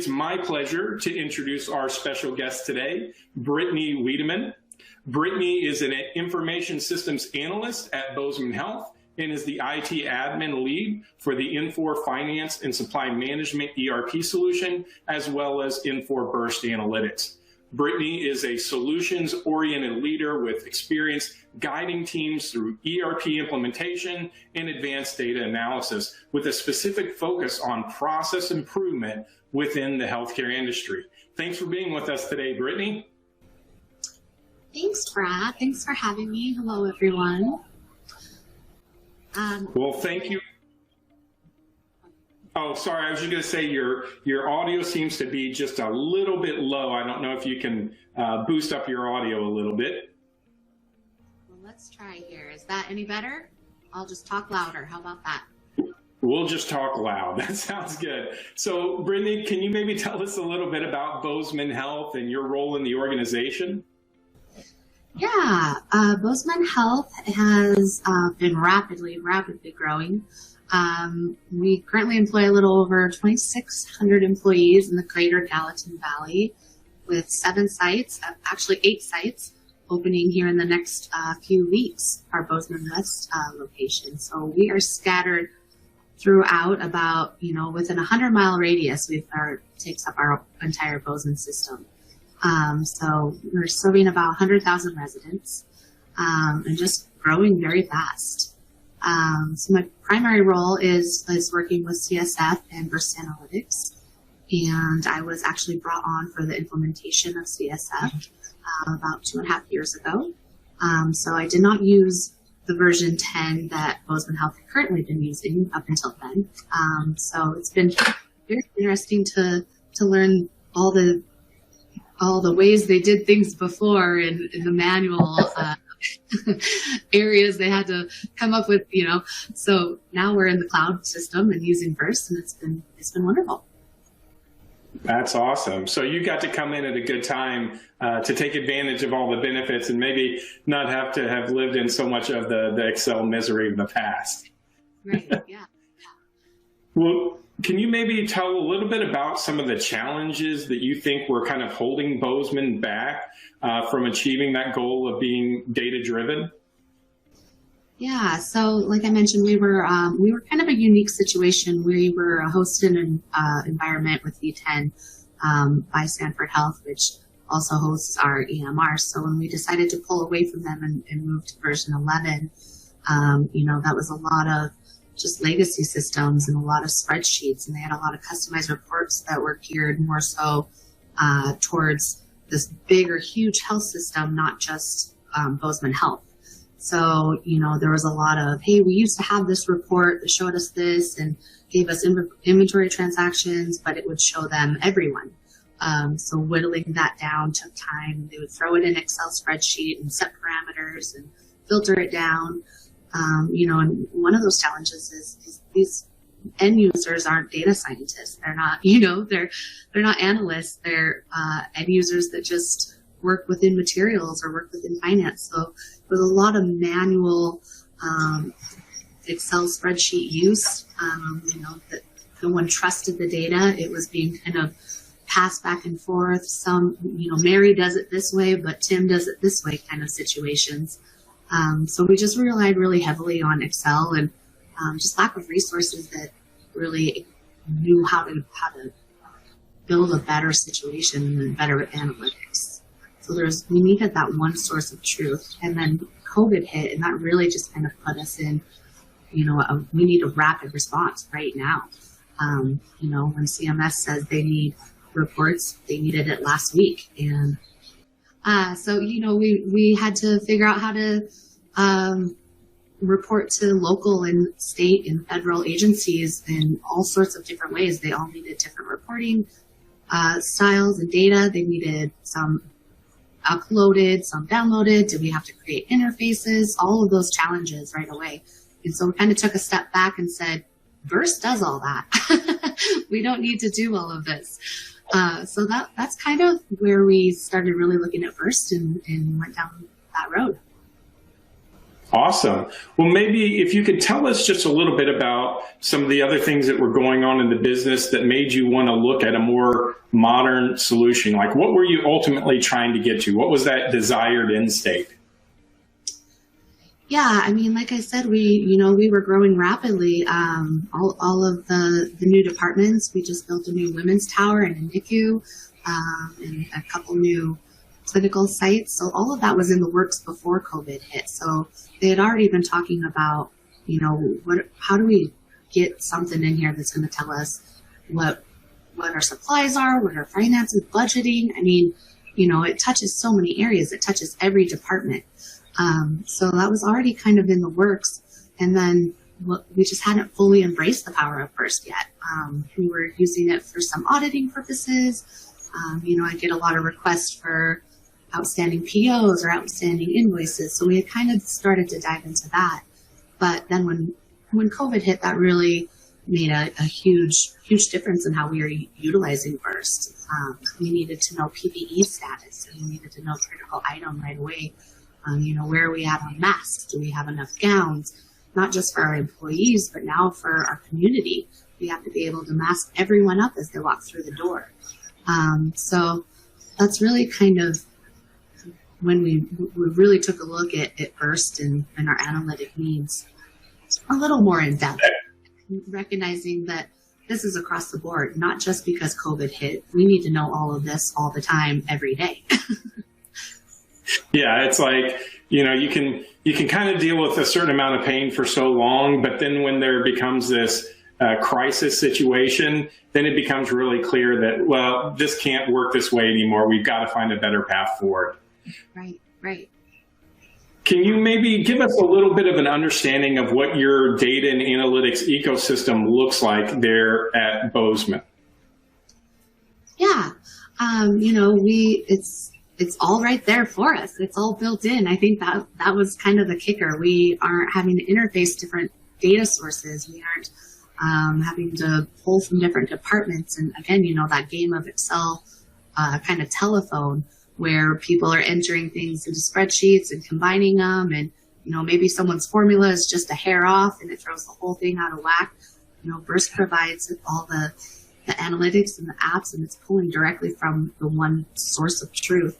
It's my pleasure to introduce our special guest today, Brittany Wiedemann. Brittany is an information systems analyst at Bozeman Health and is the IT admin lead for the Infor Finance and Supply Management ERP solution, as well as Infor Birst Analytics. Brittany is a solutions-oriented leader with experience guiding teams through ERP implementation and advanced data analysis with a specific focus on process improvement within the healthcare industry. Thanks for being with us today, Brittany. Thanks, Brad. Thanks for having me. Hello, everyone. Well, thank you. Oh, sorry, I was just going to say your audio seems to be just a little bit low. I don't know if you can boost up your audio a little bit. Well, let's try here. Is that any better? I'll just talk louder. How about that? We'll just talk loud. That sounds good. So, Brittany, can you maybe tell us a little bit about Bozeman Health and your role in the organization? Yeah, Bozeman Health has been rapidly growing. We currently employ a little over 2,600 employees in the greater Gallatin Valley with 7 sites, actually 8 sites, opening here in the next few weeks, our Bozeman West location. So we are scattered throughout about, within a 100-mile radius, takes up our entire Bozeman system. So we're serving about 100,000 residents and just growing very fast. So my primary role is working with CSF and Birst Analytics, and I was actually brought on for the implementation of CSF about 2.5 years ago. So I did not use the version 10 that Bozeman Health had currently been using up until then. So it's been very interesting to learn all the ways they did things before in the manual areas they had to come up with, So now we're in the cloud system and using Birst, and it's been wonderful. That's awesome. So you got to come in at a good time to take advantage of all the benefits and maybe not have to have lived in so much of the Excel misery of the past. Right, yeah. Well, can you maybe tell a little bit about some of the challenges that you think were kind of holding Bozeman back from achieving that goal of being data-driven? Yeah, so like I mentioned, we were kind of a unique situation. We were hosted an environment with V10 by Stanford Health, which also hosts our EMR. So when we decided to pull away from them and move to version 11, that was a lot of just legacy systems and a lot of spreadsheets, and they had a lot of customized reports that were geared more so towards this bigger, huge health system, not just Bozeman Health. So, there was a lot of, hey, we used to have this report that showed us this and gave us inventory transactions, but it would show them everyone. So whittling that down took time. They would throw it in Excel spreadsheet and set parameters and filter it down. And one of those challenges is these end users aren't data scientists. They're not, they're not analysts. They're end users that just work within materials or work within finance. So there was a lot of manual Excel spreadsheet use, that no one trusted the data. It was being kind of passed back and forth. Some, Mary does it this way, but Tim does it this way kind of situations. So we just relied really heavily on Excel and just lack of resources that really knew how to build a better situation and better analytics. So we needed that one source of truth. And then COVID hit, and that really just kind of put us in, we need a rapid response right now. When CMS says they need reports, they needed it last week. And so, we had to figure out how to report to local and state and federal agencies in all sorts of different ways. They all needed different reporting styles and data. They needed some uploaded, some downloaded. Did we have to create interfaces? All of those challenges right away. And so we kind of took a step back and said, Birst does all that. We don't need to do all of this. So that's kind of where we started really looking at Birst and went down that road. Awesome. Well, maybe if you could tell us just a little bit about some of the other things that were going on in the business that made you want to look at a more modern solution. Like, what were you ultimately trying to get to? What was that desired end state? Yeah, I mean, like I said, we were growing rapidly. All of the new departments, we just built a new women's tower and a NICU, and a couple new clinical sites. So all of that was in the works before COVID hit. So they had already been talking about, how do we get something in here that's going to tell us what our supplies are, what our finances, budgeting. I mean, it touches so many areas. It touches every department. So that was already kind of in the works. And then we just hadn't fully embraced the power of Birst yet. We were using it for some auditing purposes. I get a lot of requests for outstanding POs or outstanding invoices. So we had kind of started to dive into that. But then when COVID hit, that really made a huge difference in how we were utilizing Birst. We needed to know PPE status, and we needed to know critical item right away. Where are we at on masks? Do we have enough gowns? Not just for our employees, but now for our community. We have to be able to mask everyone up as they walk through the door. So that's really kind of when we really took a look at Birst and our analytic needs a little more in depth, recognizing that this is across the board, not just because COVID hit. We need to know all of this all the time, every day. Yeah, it's like, you can kind of deal with a certain amount of pain for so long, but then when there becomes this crisis situation, then it becomes really clear that, well, this can't work this way anymore. We've got to find a better path forward. Right. Can you maybe give us a little bit of an understanding of what your data and analytics ecosystem looks like there at Bozeman? Yeah, it's all right there for us. It's all built in. I think that was kind of the kicker. We aren't having to interface different data sources. We aren't having to pull from different departments. And again, that game of Excel kind of telephone where people are entering things into spreadsheets and combining them. And, maybe someone's formula is just a hair off and it throws the whole thing out of whack. Birst provides all the analytics and the apps, and it's pulling directly from the one source of truth.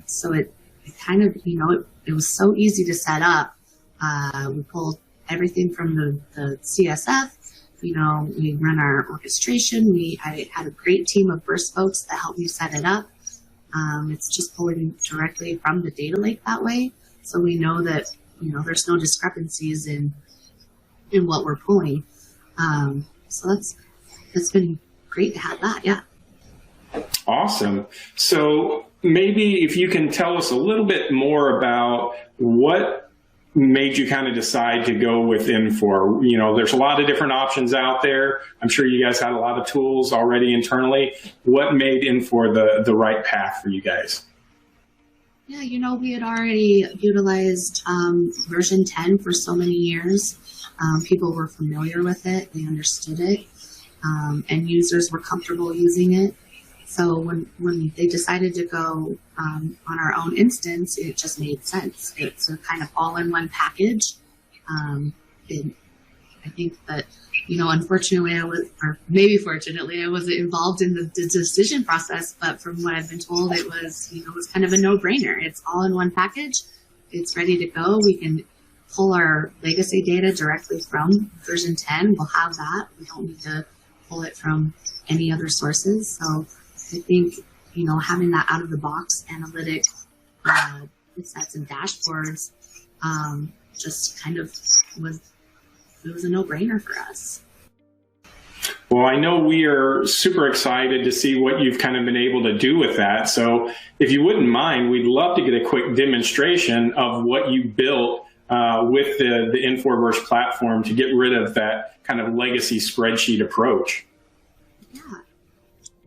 So it kind of, it was so easy to set up. We pulled everything from the CSF. We run our orchestration. I had a great team of Birst folks that helped me set it up. It's just pulling directly from the data lake that way. So we know that, there's no discrepancies in what we're pulling. So it's been great to have that. Yeah. Awesome. So maybe if you can tell us a little bit more about what made you kind of decide to go with Infor. There's a lot of different options out there. I'm sure you guys had a lot of tools already internally. What made Infor the right path for you guys? Yeah, we had already utilized version 10 for so many years. People were familiar with it. They understood it. And users were comfortable using it. So when they decided to go on our own instance, it just made sense. It's a kind of all-in-one package. I think that, unfortunately, maybe fortunately, I wasn't involved in the decision process. But from what I've been told, it was kind of a no-brainer. It's all-in-one package. It's ready to go. We can pull our legacy data directly from version 10. We'll have that. We don't need to pull it from any other sources. So I think, having that out of the box analytic sets and dashboards just kind of was a no-brainer for us. Well, I know we are super excited to see what you've kind of been able to do with that. So if you wouldn't mind, we'd love to get a quick demonstration of what you built with the Infor Birst platform to get rid of that kind of legacy spreadsheet approach. Yeah,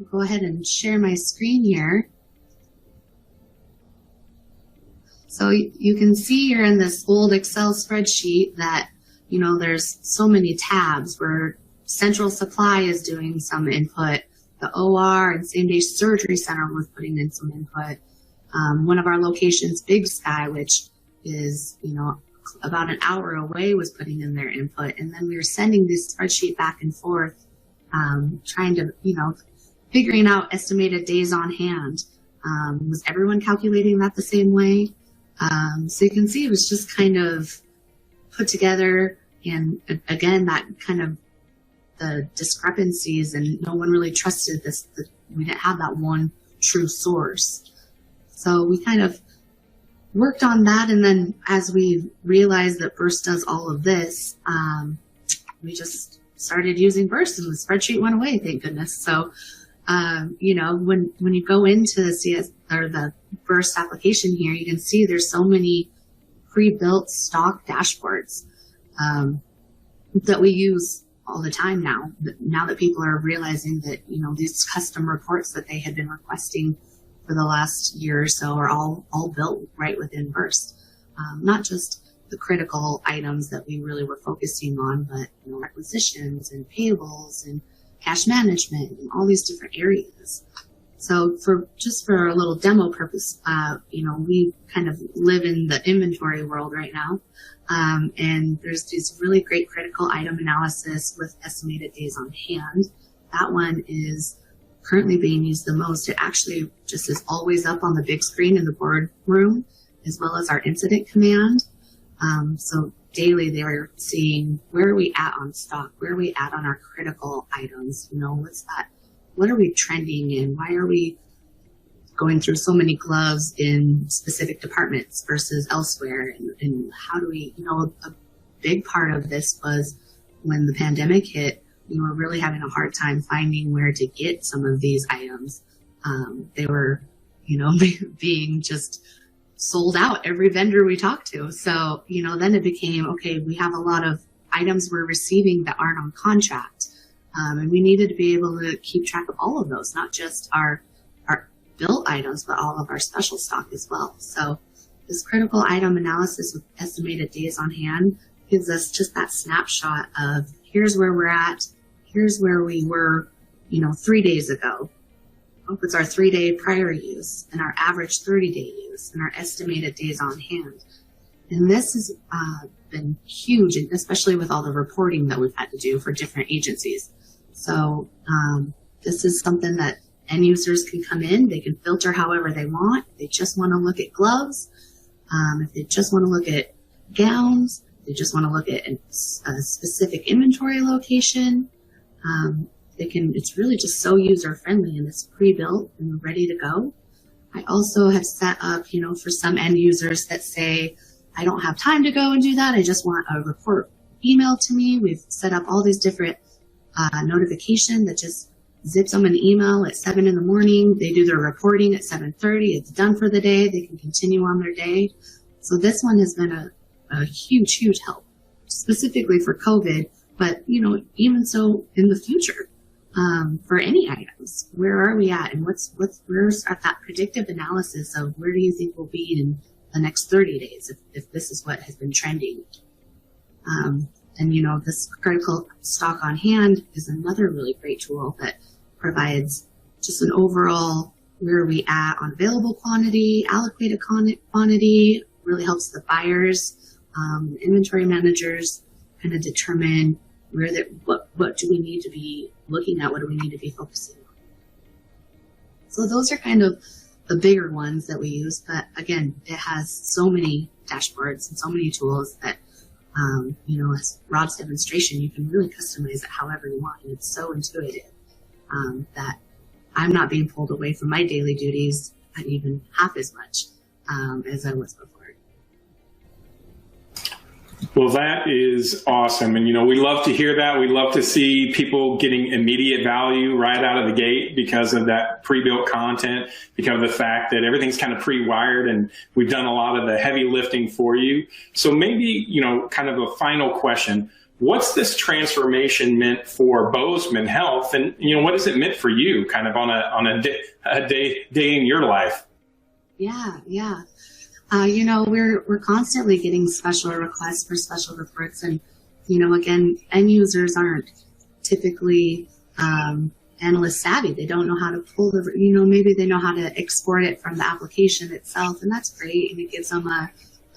I'll go ahead and share my screen here. So you can see here in this old Excel spreadsheet that, there's so many tabs where central supply is doing some input. The OR and same day surgery center was putting in some input. One of our locations, Big Sky, which is, about an hour away was putting in their input. And then we were sending this spreadsheet back and forth, trying to, figuring out estimated days on hand. Was everyone calculating that the same way? So you can see it was just kind of put together. And again, that kind of the discrepancies, and no one really trusted this. We didn't have that one true source. So we kind of worked on that. And then as we realized that Birst does all of this, we just started using Birst, and the spreadsheet went away, thank goodness. So, when you go into the CS or the Birst application here, you can see there's so many pre-built stock dashboards that we use all the time now. Now that people are realizing that, these custom reports that they had been requesting for the last year or so are all built right within Birst. Not just the critical items that we really were focusing on, but requisitions and payables and cash management and all these different areas. So for a little demo purpose, we kind of live in the inventory world right now. And there's these really great critical item analysis with estimated days on hand. That one is currently being used the most. It actually just is always up on the big screen in the boardroom, as well as our incident command. So daily they're seeing where are we at on stock, where are we at on our critical items, what's that, what are we trending in, why are we going through so many gloves in specific departments versus elsewhere, and how do we, a big part of this was when the pandemic hit, we were really having a hard time finding where to get some of these items. They were, being just sold out, every vendor we talked to. So, then it became, okay, we have a lot of items we're receiving that aren't on contract. And we needed to be able to keep track of all of those, not just our built items, but all of our special stock as well. So this critical item analysis with estimated days on hand gives us just that snapshot of here's where we're at, here's where we were, 3 days ago. It's our 3-day prior use and our average 30-day use and our estimated days on hand. And this has been huge, especially with all the reporting that we've had to do for different agencies. So this is something that end users can come in, they can filter however they want. If they just want to look at gloves, if they just want to look at gowns, they just want to look at a specific inventory location, it's really just so user friendly, and it's pre-built and ready to go. I also have set up, for some end users that say, I don't have time to go and do that, I just want a report emailed to me. We've set up all these different notification that just zips them an email at 7 in the morning. They do their reporting at 7:30. It's done for the day. They can continue on their day. So this one has been a huge, huge help, specifically for COVID, but, even so in the future, for any items, where are we at, and where's at that predictive analysis of where do you think we'll be in the next 30 days if this is what has been trending. And this critical stock on hand is another really great tool that provides just an overall where are we at on available quantity, allocated quantity, really helps the buyers, inventory managers kind of determine what do we need to be looking at, what do we need to be focusing on. So those are kind of the bigger ones that we use, but again, it has so many dashboards and so many tools that as Rob's demonstration, you can really customize it however you want, and it's so intuitive that I'm not being pulled away from my daily duties even half as much as I was before. Well, that is awesome. And, we love to hear that. We love to see people getting immediate value right out of the gate because of that pre-built content, because of the fact that everything's kind of pre-wired and we've done a lot of the heavy lifting for you. So maybe, kind of a final question. What's this transformation meant for Bozeman Health? And, what has it meant for you kind of on a day in your life? Yeah. We're constantly getting special requests for special reports, and, again, end users aren't typically analyst savvy. They don't know how to pull maybe they know how to export it from the application itself, and that's great, and it gives them a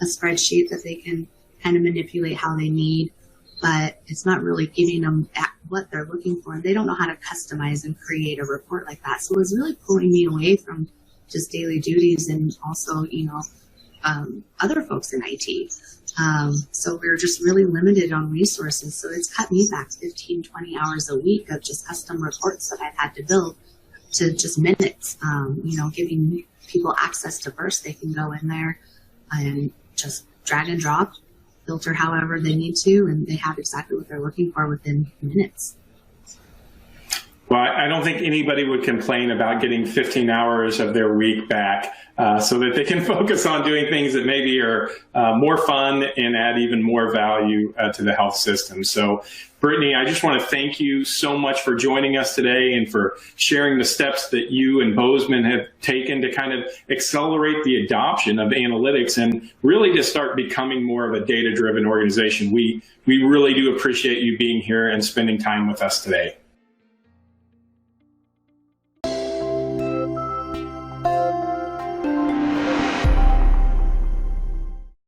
spreadsheet that they can kind of manipulate how they need, but it's not really giving them what they're looking for. They don't know how to customize and create a report like that. So it was really pulling me away from just daily duties and also, other folks in IT. So we're just really limited on resources. So it's cut me back 15, 20 hours a week of just custom reports that I've had to build to just minutes, giving people access to Birst. They can go in there and just drag and drop, filter however they need to, and they have exactly what they're looking for within minutes. Well, I don't think anybody would complain about getting 15 hours of their week back so that they can focus on doing things that maybe are more fun and add even more value to the health system. So, Brittany, I just want to thank you so much for joining us today and for sharing the steps that you and Bozeman have taken to kind of accelerate the adoption of analytics and really to start becoming more of a data-driven organization. We really do appreciate you being here and spending time with us today.